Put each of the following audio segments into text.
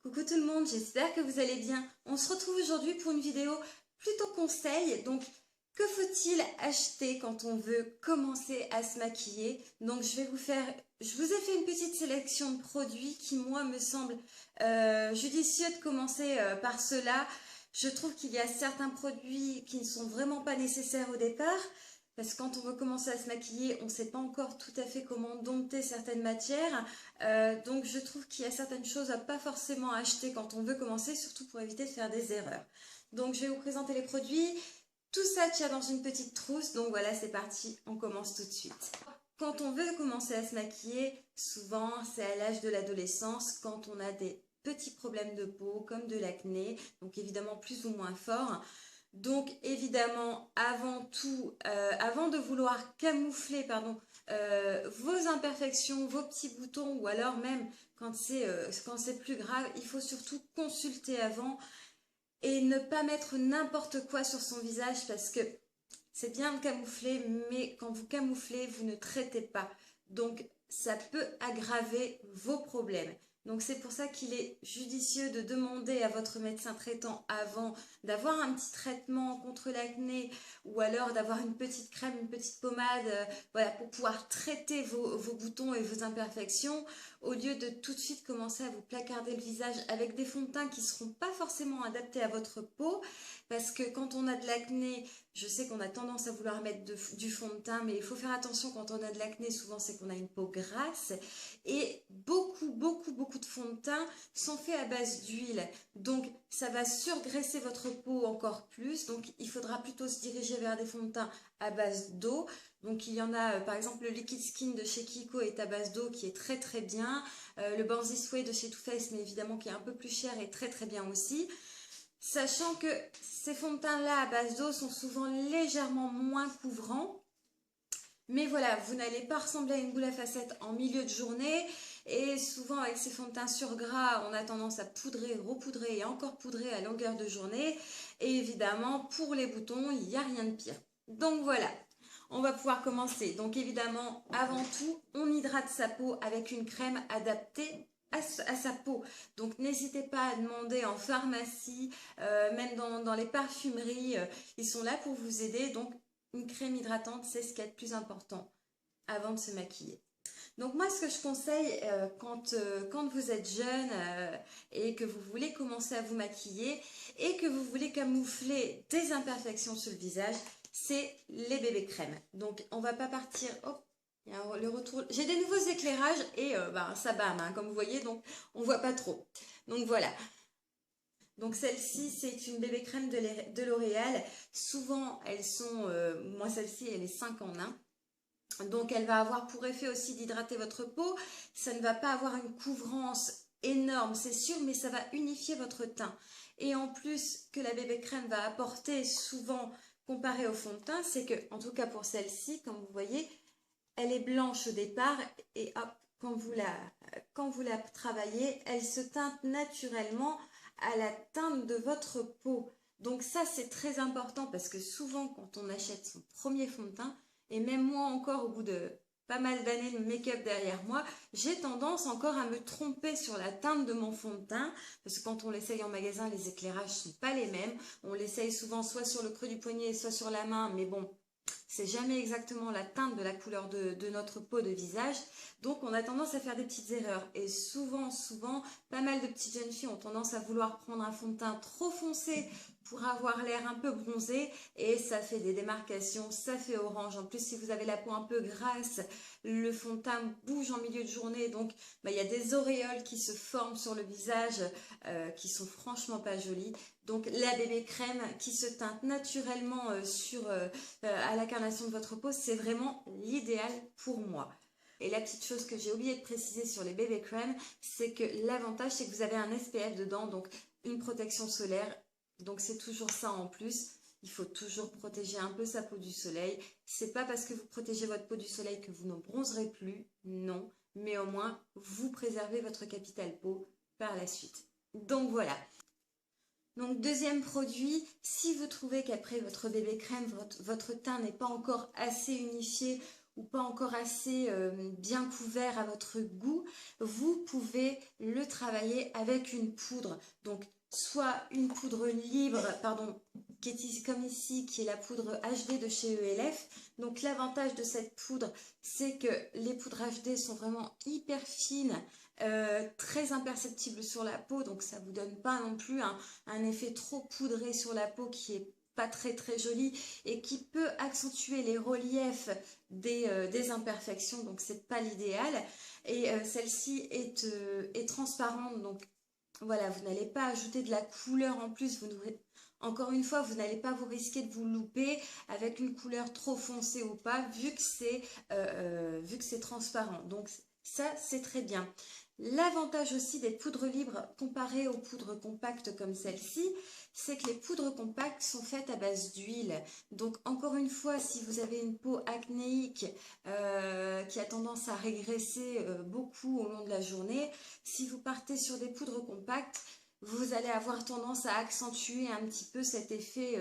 Coucou tout le monde, j'espère que vous allez bien. On se retrouve aujourd'hui pour une vidéo plutôt conseil. Donc, que faut-il acheter quand on veut commencer à se maquiller? Donc, je vous ai fait une petite sélection de produits qui, moi, me semble judicieux de commencer par cela. Je trouve qu'il y a certains produits qui ne sont vraiment pas nécessaires au départ. Parce que quand on veut commencer à se maquiller, on ne sait pas encore tout à fait comment dompter certaines matières. Donc je trouve qu'il y a certaines choses à pas forcément acheter quand on veut commencer, surtout pour éviter de faire des erreurs. Donc je vais vous présenter les produits. Tout ça tient dans une petite trousse, donc voilà, c'est parti, on commence tout de suite. Quand on veut commencer à se maquiller, souvent c'est à l'âge de l'adolescence, quand on a des petits problèmes de peau, comme de l'acné, donc évidemment plus ou moins fort. Donc évidemment, avant tout, avant de vouloir camoufler, vos imperfections, vos petits boutons, ou alors même quand c'est plus grave, il faut surtout consulter avant et ne pas mettre n'importe quoi sur son visage parce que c'est bien de camoufler, mais quand vous camouflez, vous ne traitez pas. Donc ça peut aggraver vos problèmes. Donc c'est pour ça qu'il est judicieux de demander à votre médecin traitant avant d'avoir un petit traitement contre l'acné ou alors d'avoir une petite crème, une petite pommade voilà, pour pouvoir traiter vos boutons et vos imperfections au lieu de tout de suite commencer à vous placarder le visage avec des fonds de teint qui ne seront pas forcément adaptés à votre peau parce que quand on a de l'acné, je sais qu'on a tendance à vouloir mettre du fond de teint, mais il faut faire attention quand on a de l'acné, souvent c'est qu'on a une peau grasse et beaucoup de fonds de teint sont faits à base d'huile. Donc ça va surgraisser votre peau encore plus. Donc il faudra plutôt se diriger vers des fonds de teint à base d'eau. Donc il y en a par exemple le Liquid Skin de chez Kiko est à base d'eau qui est très bien. Le Born This Way de chez Too Faced mais évidemment qui est un peu plus cher et très bien aussi. Sachant que ces fonds de teint là à base d'eau sont souvent légèrement moins couvrants. Mais voilà, vous n'allez pas ressembler à une boule à facettes en milieu de journée. Et souvent avec ces fonds de teint sur gras, on a tendance à poudrer, repoudrer et encore poudrer à longueur de journée. Et évidemment, pour les boutons, il n'y a rien de pire. Donc voilà, on va pouvoir commencer. Donc évidemment, avant tout, on hydrate sa peau avec une crème adaptée à sa peau. Donc n'hésitez pas à demander en pharmacie, même dans les parfumeries, ils sont là pour vous aider. Donc une crème hydratante, c'est ce qu'il y a de plus important avant de se maquiller. Donc moi, ce que je conseille quand vous êtes jeune et que vous voulez commencer à vous maquiller et que vous voulez camoufler des imperfections sur le visage, c'est les bébés crèmes. Donc on va pas partir... Hop, il y a le retour. J'ai des nouveaux éclairages et ça bâme, hein, comme vous voyez, donc on voit pas trop. Donc voilà. Donc celle-ci, c'est une bébé crème de L'Oréal. Souvent, elles sont... moi, celle-ci, elle est 5 en 1. Donc, elle va avoir pour effet aussi d'hydrater votre peau. Ça ne va pas avoir une couvrance énorme, c'est sûr, mais ça va unifier votre teint. Et en plus, que la bébé crème va apporter souvent, comparé au fond de teint, c'est que, en tout cas pour celle-ci, comme vous voyez, elle est blanche au départ et hop, quand vous la travaillez, elle se teinte naturellement à la teinte de votre peau. Donc ça, c'est très important parce que souvent, quand on achète son premier fond de teint, et même moi encore, au bout de pas mal d'années de make-up derrière moi, j'ai tendance encore à me tromper sur la teinte de mon fond de teint, parce que quand on l'essaye en magasin, les éclairages ne sont pas les mêmes. On l'essaye souvent soit sur le creux du poignet, soit sur la main, mais bon, c'est jamais exactement la teinte de la couleur de notre peau de visage. Donc on a tendance à faire des petites erreurs. Et souvent, pas mal de petites jeunes filles ont tendance à vouloir prendre un fond de teint trop foncé pour avoir l'air un peu bronzé. Et ça fait des démarcations, ça fait orange. En plus, si vous avez la peau un peu grasse, le fond de teint bouge en milieu de journée. Donc il y a des auréoles qui se forment sur le visage qui sont franchement pas jolies. Donc la bébé crème qui se teinte naturellement à la carnation de votre peau, c'est vraiment l'idéal pour moi. Et la petite chose que j'ai oublié de préciser sur les bébé crèmes, c'est que l'avantage c'est que vous avez un SPF dedans, donc une protection solaire. Donc c'est toujours ça en plus. Il faut toujours protéger un peu sa peau du soleil. C'est pas parce que vous protégez votre peau du soleil que vous ne bronzerez plus, non. Mais au moins, vous préservez votre capital peau par la suite. Donc voilà. Donc deuxième produit, si vous trouvez qu'après votre bébé crème, votre teint n'est pas encore assez unifié ou pas encore assez bien couvert à votre goût, vous pouvez le travailler avec une poudre. Donc, soit une poudre libre, pardon, qui est ici, comme ici, qui est la poudre HD de chez ELF. Donc, l'avantage de cette poudre, c'est que les poudres HD sont vraiment hyper fines, très imperceptibles sur la peau, donc ça ne vous donne pas non plus un effet trop poudré sur la peau qui est pas très très joli et qui peut accentuer les reliefs des imperfections, donc c'est pas l'idéal. Et celle-ci est transparente, donc voilà, vous n'allez pas ajouter de la couleur en plus, encore une fois, vous n'allez pas vous risquer de vous louper avec une couleur trop foncée ou pas, vu que c'est transparent. Donc ça, c'est très bien. L'avantage aussi des poudres libres comparées aux poudres compactes comme celle-ci, c'est que les poudres compactes sont faites à base d'huile. Donc encore une fois, si vous avez une peau acnéique qui a tendance à régresser beaucoup au long de la journée, si vous partez sur des poudres compactes, vous allez avoir tendance à accentuer un petit peu cet effet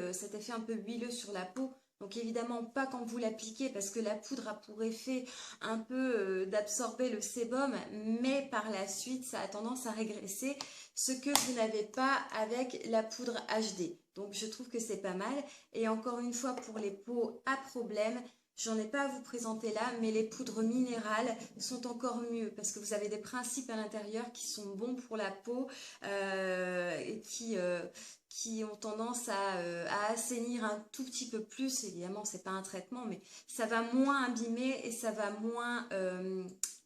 un peu huileux sur la peau. Donc évidemment pas quand vous l'appliquez parce que la poudre a pour effet un peu d'absorber le sébum, mais par la suite ça a tendance à régresser, ce que vous n'avez pas avec la poudre HD. Donc je trouve que c'est pas mal. Et encore une fois, pour les peaux à problème, j'en ai pas à vous présenter là, mais les poudres minérales sont encore mieux parce que vous avez des principes à l'intérieur qui sont bons pour la peau et qui ont tendance à assainir un tout petit peu plus. Évidemment, c'est pas un traitement, mais ça va moins abîmer et ça va moins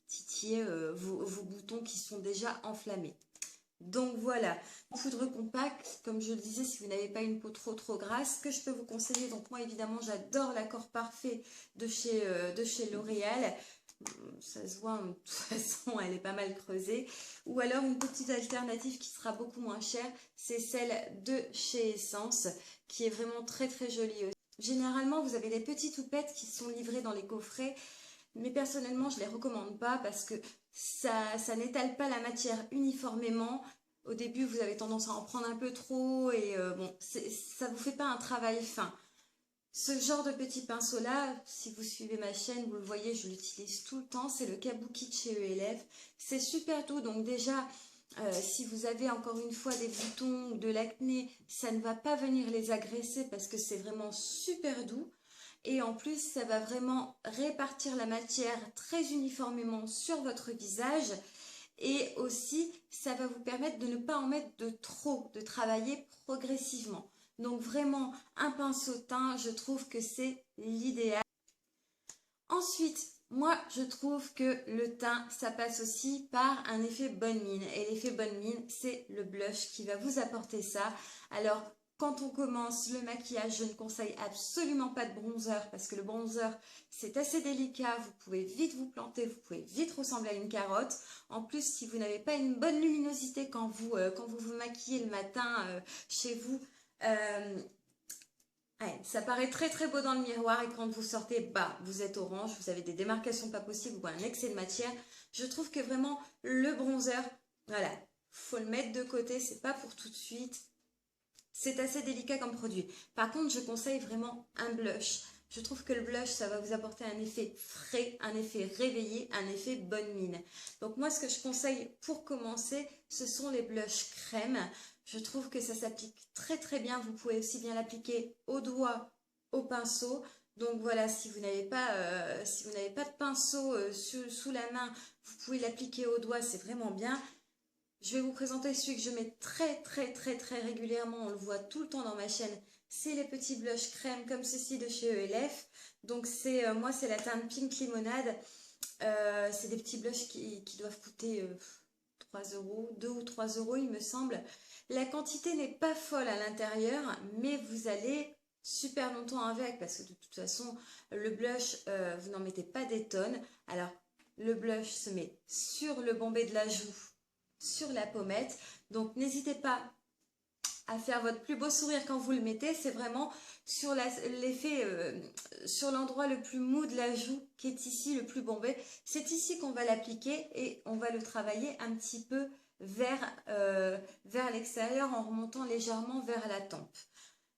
titiller vos boutons qui sont déjà enflammés. Donc voilà, poudre compacte, comme je le disais, si vous n'avez pas une peau trop grasse, que je peux vous conseiller, donc moi évidemment j'adore l'accord parfait de chez L'Oréal, ça se voit, de toute façon elle est pas mal creusée, ou alors une petite alternative qui sera beaucoup moins chère, c'est celle de chez Essence, qui est vraiment très jolie aussi. Généralement vous avez des petites houppettes qui sont livrées dans les coffrets, mais personnellement je ne les recommande pas parce que ça n'étale pas la matière uniformément. Au début, vous avez tendance à en prendre un peu trop et bon, ça ne vous fait pas un travail fin. Ce genre de petit pinceau là, si vous suivez ma chaîne, vous le voyez, je l'utilise tout le temps. C'est le Kabuki de chez ELF. C'est super doux, donc déjà, si vous avez encore une fois des boutons ou de l'acné, ça ne va pas venir les agresser parce que c'est vraiment super doux. Et en plus, ça va vraiment répartir la matière très uniformément sur votre visage. Et aussi, ça va vous permettre de ne pas en mettre de trop, de travailler progressivement. Donc vraiment, un pinceau teint, je trouve que c'est l'idéal. Ensuite, moi, je trouve que le teint, ça passe aussi par un effet bonne mine. Et l'effet bonne mine, c'est le blush qui va vous apporter ça. Alors, quand on commence le maquillage, je ne conseille absolument pas de bronzer parce que le bronzer, c'est assez délicat. Vous pouvez vite vous planter, vous pouvez vite ressembler à une carotte. En plus, si vous n'avez pas une bonne luminosité quand vous maquillez le matin chez vous, ouais, ça paraît très beau dans le miroir et quand vous sortez, bah, vous êtes orange, vous avez des démarcations pas possibles ou un excès de matière. Je trouve que vraiment le bronzer, voilà, faut le mettre de côté, c'est pas pour tout de suite. C'est assez délicat comme produit. Par contre, je conseille vraiment un blush. Je trouve que le blush, ça va vous apporter un effet frais, un effet réveillé, un effet bonne mine. Donc moi, ce que je conseille pour commencer, ce sont les blushs crème. Je trouve que ça s'applique très bien. Vous pouvez aussi bien l'appliquer au doigt, au pinceau. Donc voilà, si vous n'avez pas de pinceau sous la main, vous pouvez l'appliquer au doigt, c'est vraiment bien. Je vais vous présenter celui que je mets très régulièrement, on le voit tout le temps dans ma chaîne. C'est les petits blushs crème comme ceci de chez ELF. Donc moi c'est la teinte Pink Limonade. C'est des petits blushs qui doivent coûter 3 euros, 2 ou 3 euros il me semble. La quantité n'est pas folle à l'intérieur, mais vous allez super longtemps avec parce que de toute façon le blush, vous n'en mettez pas des tonnes. Alors le blush se met sur le bombé de la joue, sur la pommette. Donc n'hésitez pas à faire votre plus beau sourire quand vous le mettez. C'est vraiment sur l'effet, sur l'endroit le plus mou de la joue qui est ici, le plus bombé. C'est ici qu'on va l'appliquer et on va le travailler un petit peu vers l'extérieur en remontant légèrement vers la tempe.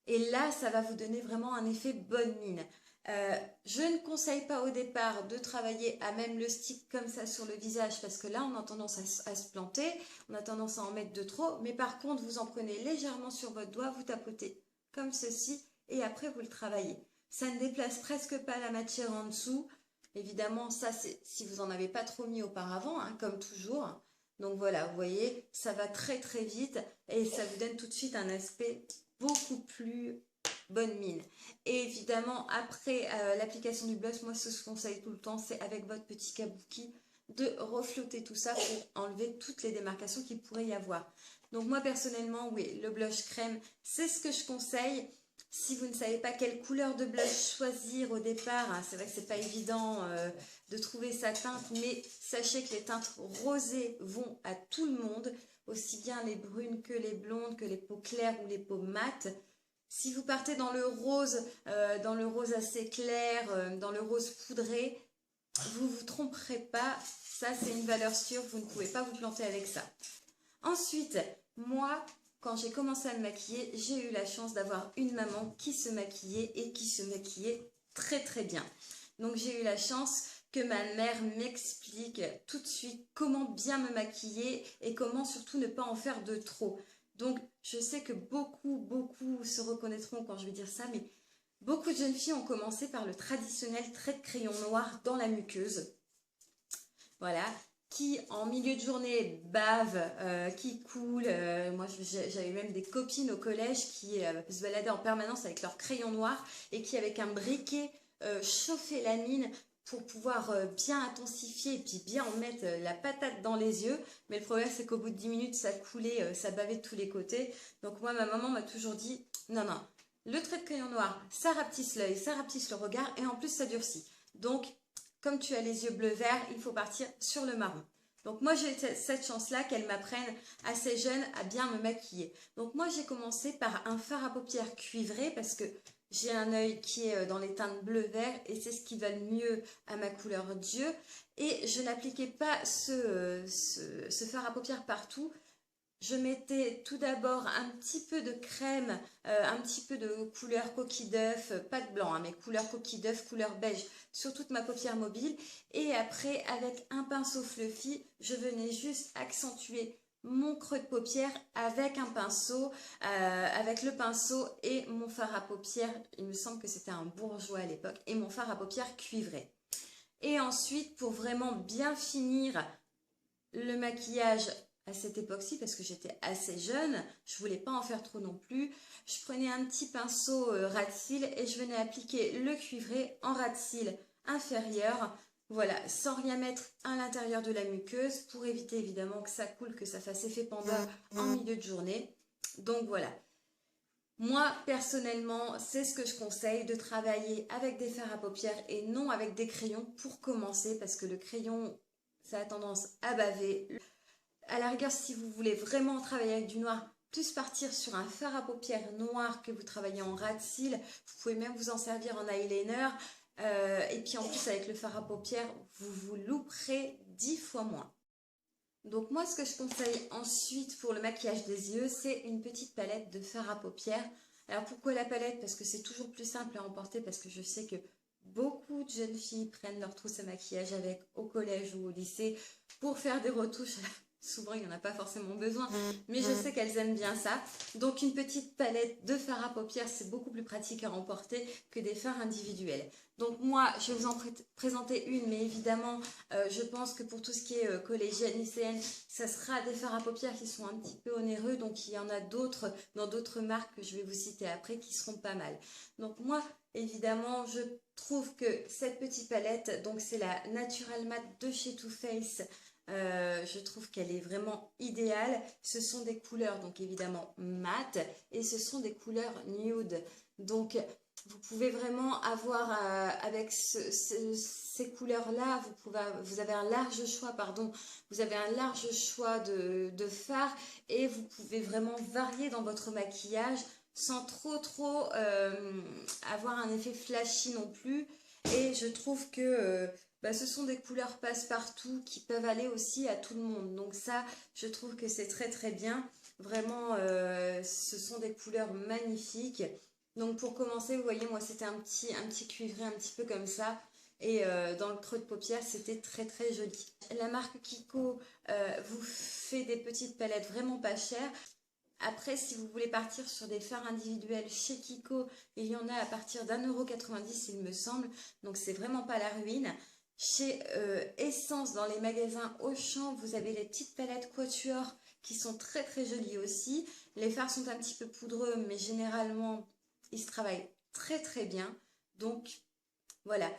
Et là, ça va vous donner vraiment un effet bonne mine. Je ne conseille pas au départ de travailler à même le stick comme ça sur le visage parce que là on a tendance à se planter, on a tendance à en mettre de trop, mais par contre vous en prenez légèrement sur votre doigt, vous tapotez comme ceci et après vous le travaillez. Ça ne déplace presque pas la matière en dessous. Évidemment ça c'est si vous n'en avez pas trop mis auparavant, hein, comme toujours. Donc voilà, vous voyez, ça va très très vite et ça vous donne tout de suite un aspect beaucoup plus bonne mine. Et évidemment, après l'application du blush, moi ce que je conseille tout le temps, c'est avec votre petit kabuki de reflouter tout ça pour enlever toutes les démarcations qu'il pourrait y avoir. Donc moi personnellement, oui, le blush crème, c'est ce que je conseille. Si vous ne savez pas quelle couleur de blush choisir au départ, hein, c'est vrai que c'est pas évident de trouver sa teinte, mais sachez que les teintes rosées vont à tout le monde, aussi bien les brunes que les blondes, que les peaux claires ou les peaux mates. Si vous partez dans le rose assez clair, dans le rose poudré, vous ne vous tromperez pas. Ça, c'est une valeur sûre. Vous ne pouvez pas vous planter avec ça. Ensuite, moi, quand j'ai commencé à me maquiller, j'ai eu la chance d'avoir une maman qui se maquillait et qui se maquillait très très bien. Donc, j'ai eu la chance que ma mère m'explique tout de suite comment bien me maquiller et comment surtout ne pas en faire de trop. Donc, je sais que beaucoup se reconnaîtront quand je vais dire ça, mais beaucoup de jeunes filles ont commencé par le traditionnel trait de crayon noir dans la muqueuse. Voilà, qui en milieu de journée bave, qui coule. Moi, j'avais même des copines au collège qui se baladaient en permanence avec leur crayon noir et qui, avec un briquet, chauffaient la mine pour pouvoir bien intensifier et puis bien en mettre la patate dans les yeux. Mais le problème, c'est qu'au bout de 10 minutes, ça coulait, ça bavait de tous les côtés. Donc moi, ma maman m'a toujours dit, non, non, le trait de crayon noir, ça rapetisse l'œil, ça rapetisse le regard et en plus, ça durcit. Donc, comme tu as les yeux bleu-vert, il faut partir sur le marron. Donc moi, j'ai cette chance-là qu'elle m'apprenne assez jeune à bien me maquiller. Donc moi, j'ai commencé par un fard à paupières cuivré parce que j'ai un œil qui est dans les teintes bleu-vert et c'est ce qui va le mieux à ma couleur d'yeux. Et je n'appliquais pas ce fard à paupières partout. Je mettais tout d'abord un petit peu de crème, un petit peu de couleur coquille d'œuf, pas de blanc, hein, mais couleur coquille d'œuf, couleur beige sur toute ma paupière mobile. Et après, avec un pinceau fluffy, je venais juste accentuer mon creux de paupière avec un pinceau, avec le pinceau et mon fard à paupières. Il me semble que c'était un bourgeois à l'époque, et mon fard à paupières cuivré. Et ensuite, pour vraiment bien finir le maquillage à cette époque-ci, parce que j'étais assez jeune, je voulais pas en faire trop non plus, je prenais un petit pinceau ras de cils et je venais appliquer le cuivré en ras de cils inférieur, voilà, sans rien mettre à l'intérieur de la muqueuse, pour éviter évidemment que ça coule, que ça fasse effet panda en milieu de journée. Donc voilà. Moi, personnellement, c'est ce que je conseille, de travailler avec des fards à paupières et non avec des crayons pour commencer, parce que le crayon, ça a tendance à baver. À la rigueur, si vous voulez vraiment travailler avec du noir, plus partir sur un fard à paupières noir que vous travaillez en ras de cils. Vous pouvez même vous en servir en eyeliner. Et puis en plus, avec le fard à paupières, vous vous louperez 10 fois moins. Donc moi, ce que je conseille ensuite pour le maquillage des yeux, c'est une petite palette de fard à paupières. Alors pourquoi la palette? Parce que c'est toujours plus simple à emporter, parce que je sais que beaucoup de jeunes filles prennent leur trousse à maquillage avec au collège ou au lycée pour faire des retouches. Souvent, il n'y en a pas forcément besoin, mais je sais qu'elles aiment bien ça. Donc, une petite palette de fard à paupières, c'est beaucoup plus pratique à emporter que des fards individuels. Donc, moi, je vais vous en présenter une, mais évidemment, je pense que pour tout ce qui est collégienne, lycéenne, ça sera des fards à paupières qui sont un petit peu onéreux. Donc, il y en a d'autres dans d'autres marques que je vais vous citer après qui seront pas mal. Donc, moi, évidemment, je trouve que cette petite palette, donc c'est la Natural Matte de chez Too Faced. Je trouve qu'elle est vraiment idéale. Ce sont des couleurs donc évidemment mat et ce sont des couleurs nude. Donc vous pouvez vraiment avoir avec ces couleurs-là, vous avez un large choix, pardon, vous avez un large choix de fards et vous pouvez vraiment varier dans votre maquillage sans trop avoir un effet flashy non plus. Et je trouve que ce sont des couleurs passe-partout qui peuvent aller aussi à tout le monde. Donc ça, je trouve que c'est très bien. Vraiment, ce sont des couleurs magnifiques. Donc pour commencer, vous voyez, moi c'était un petit cuivré un petit peu comme ça. Et dans le creux de paupière, c'était très très joli. La marque Kiko vous fait des petites palettes vraiment pas chères. Après, si vous voulez partir sur des fards individuels chez Kiko, il y en a à partir d'1,90 € il me semble. Donc c'est vraiment pas la ruine. Chez Essence, dans les magasins Auchan, vous avez les petites palettes Quatuor qui sont très très jolies aussi. Les fards sont un petit peu poudreux, mais généralement, ils se travaillent très très bien. Donc voilà.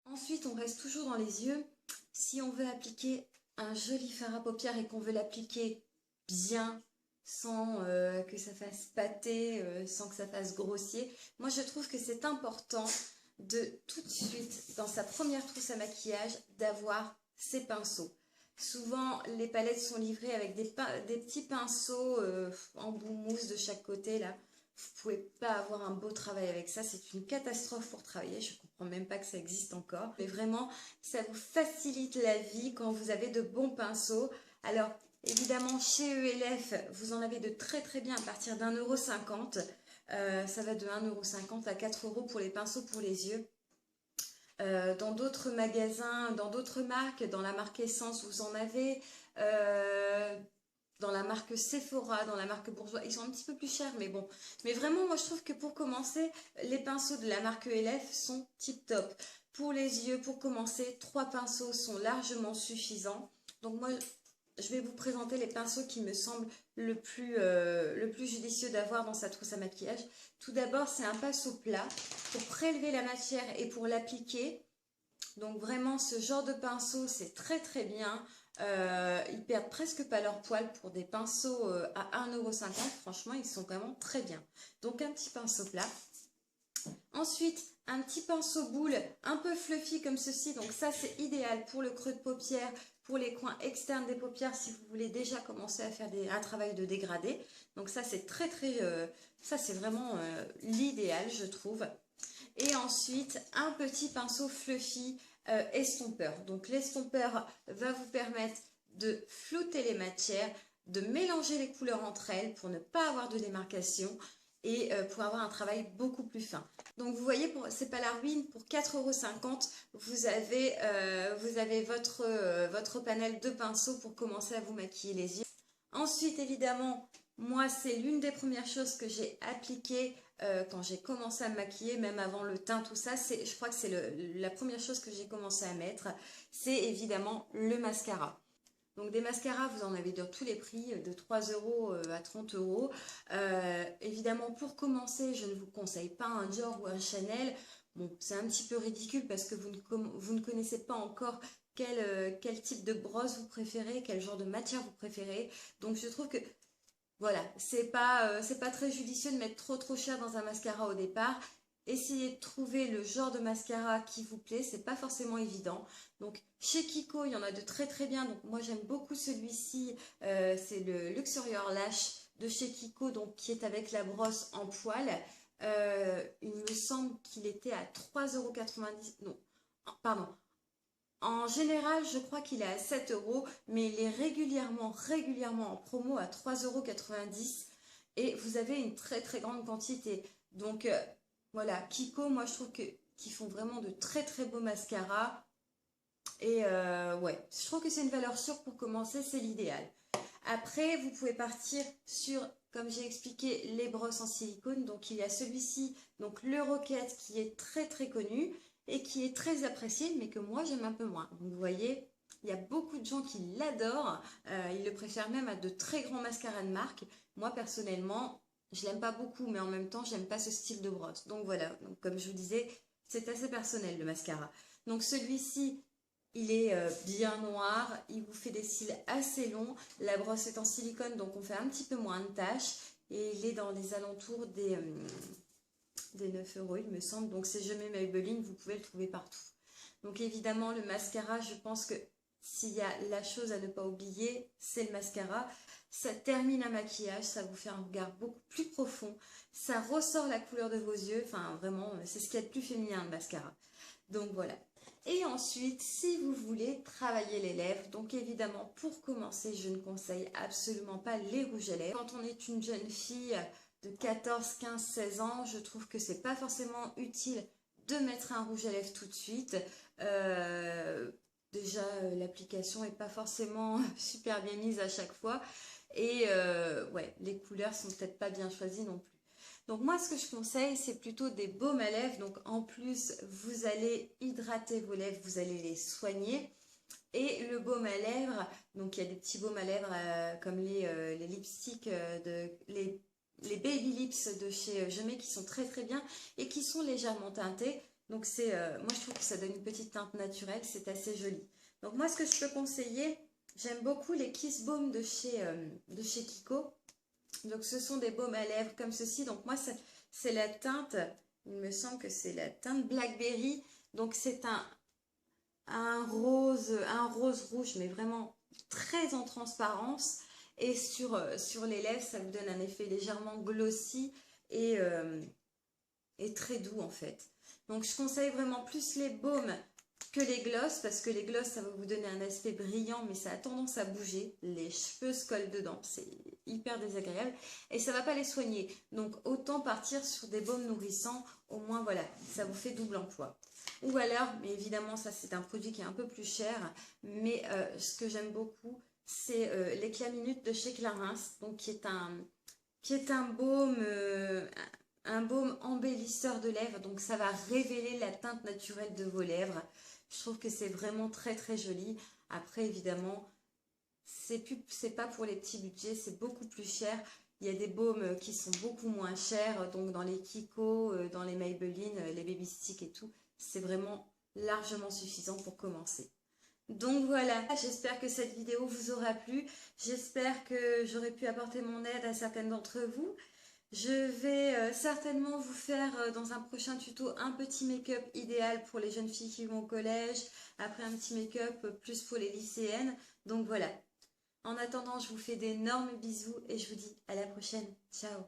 Ensuite, on reste toujours dans les yeux. Si on veut appliquer un joli fard à paupières et qu'on veut l'appliquer bien, sans que ça fasse pâté, sans que ça fasse grossier, moi je trouve que c'est important de tout de suite, dans sa première trousse à maquillage, d'avoir ses pinceaux. Souvent, les palettes sont livrées avec des petits pinceaux en bout mousse de chaque côté, là. Vous pouvez pas avoir un beau travail avec ça, c'est une catastrophe pour travailler, je comprends même pas que ça existe encore. Mais vraiment, ça vous facilite la vie quand vous avez de bons pinceaux. Alors, évidemment, chez ELF, vous en avez de très très bien à partir d'1,50 €. Ça va de 1,50 € à 4 € pour les pinceaux pour les yeux. Dans d'autres magasins, dans d'autres marques, dans la marque Essence, vous en avez. Dans la marque Sephora, dans la marque Bourjois, ils sont un petit peu plus chers, mais bon. Mais vraiment, moi, je trouve que pour commencer, les pinceaux de la marque ELF sont tip top. Pour les yeux, pour commencer, 3 pinceaux sont largement suffisants. Donc moi, je vais vous présenter les pinceaux qui me semblent le plus judicieux d'avoir dans sa trousse à maquillage. Tout d'abord, c'est un pinceau plat pour prélever la matière et pour l'appliquer. Donc vraiment, ce genre de pinceau, c'est très très bien. Ils perdent presque pas leur poil pour des pinceaux à 1,50 €. Franchement, ils sont vraiment très bien. Donc un petit pinceau plat. Ensuite, un petit pinceau boule un peu fluffy comme ceci. Donc ça, c'est idéal pour le creux de paupière, pour les coins externes des paupières si vous voulez déjà commencer à faire un travail de dégradé. Donc ça, c'est très très... ça, c'est vraiment l'idéal, je trouve. Et ensuite, un petit pinceau fluffy estompeur. Donc l'estompeur va vous permettre de flouter les matières, de mélanger les couleurs entre elles pour ne pas avoir de démarcation et pour avoir un travail beaucoup plus fin. Donc vous voyez, c'est pas la ruine, pour 4,50 €, vous avez votre panel de pinceaux pour commencer à vous maquiller les yeux. Ensuite, évidemment, moi, c'est l'une des premières choses que j'ai appliquées quand j'ai commencé à me maquiller, même avant le teint, tout ça. Je crois que c'est la première chose que j'ai commencé à mettre. C'est évidemment le mascara. Donc des mascaras, vous en avez de tous les prix, de 3 € à 30 €. Évidemment, pour commencer, je ne vous conseille pas un Dior ou un Chanel. Bon, c'est un petit peu ridicule parce que vous ne connaissez pas encore quel type de brosse vous préférez, quel genre de matière vous préférez. Donc je trouve que voilà, c'est pas très judicieux de mettre trop cher dans un mascara au départ. Essayez de trouver le genre de mascara qui vous plaît, c'est pas forcément évident. Donc chez Kiko, il y en a de très très bien. Donc moi j'aime beaucoup celui-ci, c'est le Luxurious Lash de chez Kiko, donc qui est avec la brosse en poil. Il me semble qu'il était à 3,90 €. Non, pardon. En général, je crois qu'il est à 7 €, mais il est régulièrement en promo à 3,90 € et vous avez une très très grande quantité. Donc voilà, Kiko, moi je trouve qu'ils font vraiment de très très beaux mascaras. Et ouais, je trouve que c'est une valeur sûre pour commencer, c'est l'idéal. Après, vous pouvez partir sur, comme j'ai expliqué, les brosses en silicone. Donc il y a celui-ci, donc le Rocket, qui est très très connu et qui est très apprécié, mais que moi j'aime un peu moins. Donc vous voyez, il y a beaucoup de gens qui l'adorent. Ils le préfèrent même à de très grands mascaras de marque. Moi personnellement, je l'aime pas beaucoup, mais en même temps, j'aime pas ce style de brosse. Donc voilà, donc, comme je vous disais, c'est assez personnel le mascara. Donc celui-ci, il est bien noir, il vous fait des cils assez longs. La brosse est en silicone, donc on fait un petit peu moins de tâches. Et il est dans les alentours des 9 € il me semble. Donc si je mets Maybelline, vous pouvez le trouver partout. Donc évidemment, le mascara, je pense que s'il y a la chose à ne pas oublier, c'est le mascara. Ça termine un maquillage, ça vous fait un regard beaucoup plus profond. Ça ressort la couleur de vos yeux. Enfin, vraiment, c'est ce qu'il y a de plus féminin, le mascara. Donc voilà. Et ensuite, si vous voulez travailler les lèvres, donc évidemment, pour commencer, je ne conseille absolument pas les rouges à lèvres. Quand on est une jeune fille, de 14, 15, 16 ans, je trouve que c'est pas forcément utile de mettre un rouge à lèvres tout de suite. Déjà, l'application n'est pas forcément super bien mise à chaque fois. Et ouais, les couleurs sont peut-être pas bien choisies non plus. Donc moi, ce que je conseille, c'est plutôt des baumes à lèvres. Donc en plus, vous allez hydrater vos lèvres, vous allez les soigner. Et le baume à lèvres, donc il y a des petits baumes à lèvres comme les lipsticks, les Baby Lips de chez Je Mets qui sont très très bien et qui sont légèrement teintés. Donc c'est, moi je trouve que ça donne une petite teinte naturelle, c'est assez joli. Donc moi ce que je peux conseiller, j'aime beaucoup les Kiss Baume de chez Kiko. Donc ce sont des baumes à lèvres comme ceci. Donc moi c'est la teinte, il me semble que c'est la teinte Blackberry. Donc c'est un rose rouge, mais vraiment très en transparence. Et sur les lèvres, ça vous donne un effet légèrement glossy et très doux en fait. Donc je conseille vraiment plus les baumes que les glosses, parce que les glosses, ça va vous donner un aspect brillant, mais ça a tendance à bouger. Les cheveux se collent dedans, c'est hyper désagréable. Et ça ne va pas les soigner. Donc autant partir sur des baumes nourrissants, au moins voilà, ça vous fait double emploi. Ou alors, mais évidemment ça c'est un produit qui est un peu plus cher, mais ce que j'aime beaucoup, c'est l'éclat minute de chez Clarins, donc qui est un baume embellisseur de lèvres, donc ça va révéler la teinte naturelle de vos lèvres. Je trouve que c'est vraiment très très joli. Après évidemment, c'est pas pour les petits budgets, c'est beaucoup plus cher. Il y a des baumes qui sont beaucoup moins chers, donc dans les Kiko, dans les Maybelline, les Baby Stick et tout, c'est vraiment largement suffisant pour commencer. Donc voilà, j'espère que cette vidéo vous aura plu. J'espère que j'aurai pu apporter mon aide à certaines d'entre vous. Je vais certainement vous faire dans un prochain tuto un petit make-up idéal pour les jeunes filles qui vont au collège, après un petit make-up plus pour les lycéennes. Donc voilà. En attendant, je vous fais d'énormes bisous et je vous dis à la prochaine. Ciao!